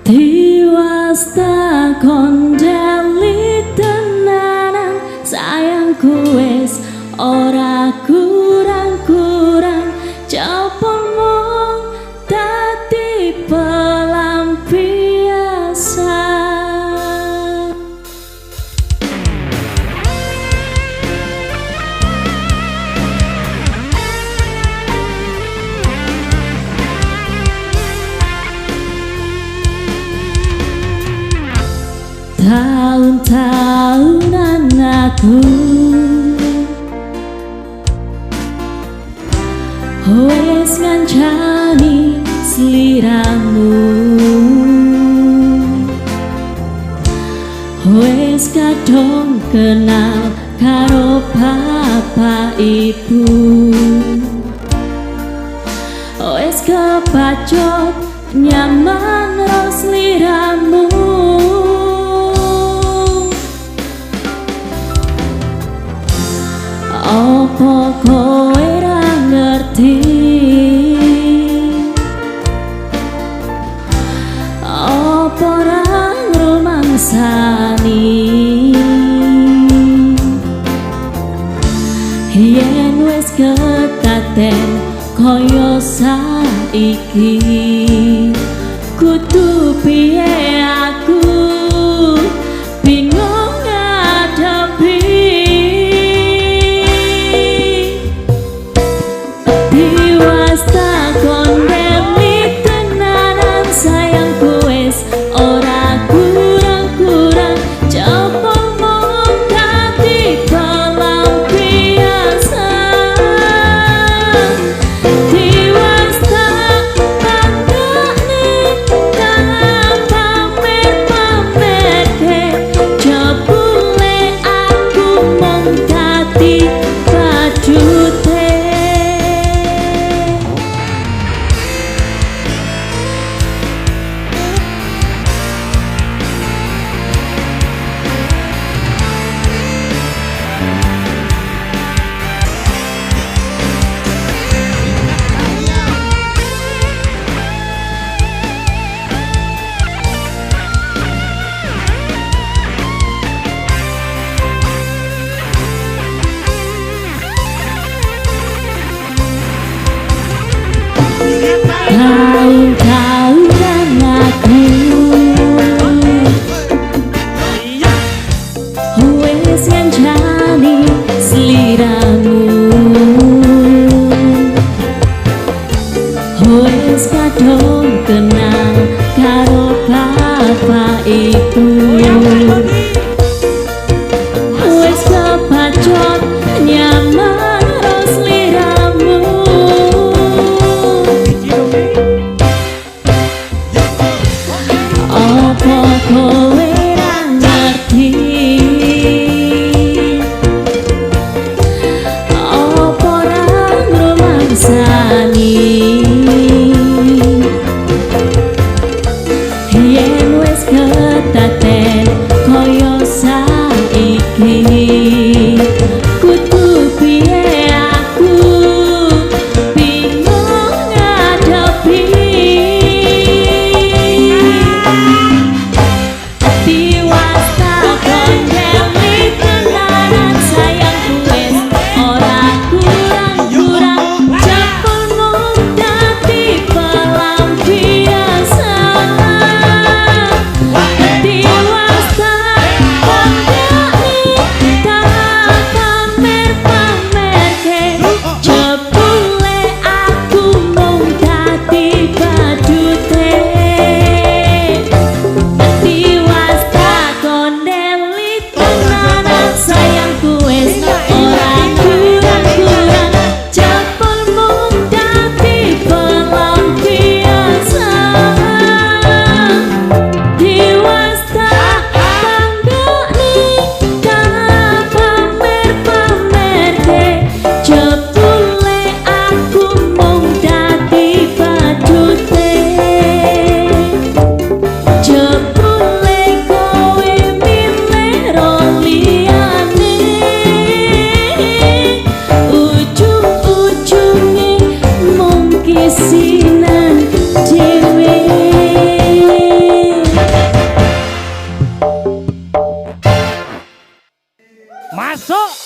Diwasta kondeli tenanan sayangku wes ora kurang-kurang coba mung dadi pelampiasan. Tahun-tahunan aku wes ngancani sliramu, wes kadung kenal karo bapak ibu, wes kebacut nyaman ro sliramu. Opo kowe ra ngerti, opo ra ngrumangsani yen wis ketaten koyo saiki kudu piye aku bingung ngadepi. Diwasta kondeli tenanan sayangku wes ora kurang-kurang coba mung dadi pelampiasan. Diwasta pandane tangan pamer-pamerke jebule aku mung dadi badute. Tahun-tahunan aku wes ngancani sliramu, wes kadung kenal karo bapak ibu, wes kebacut nyaman ro sliramu. Opo kowe ra ngerti, opo ra ngrumangsani Masuk.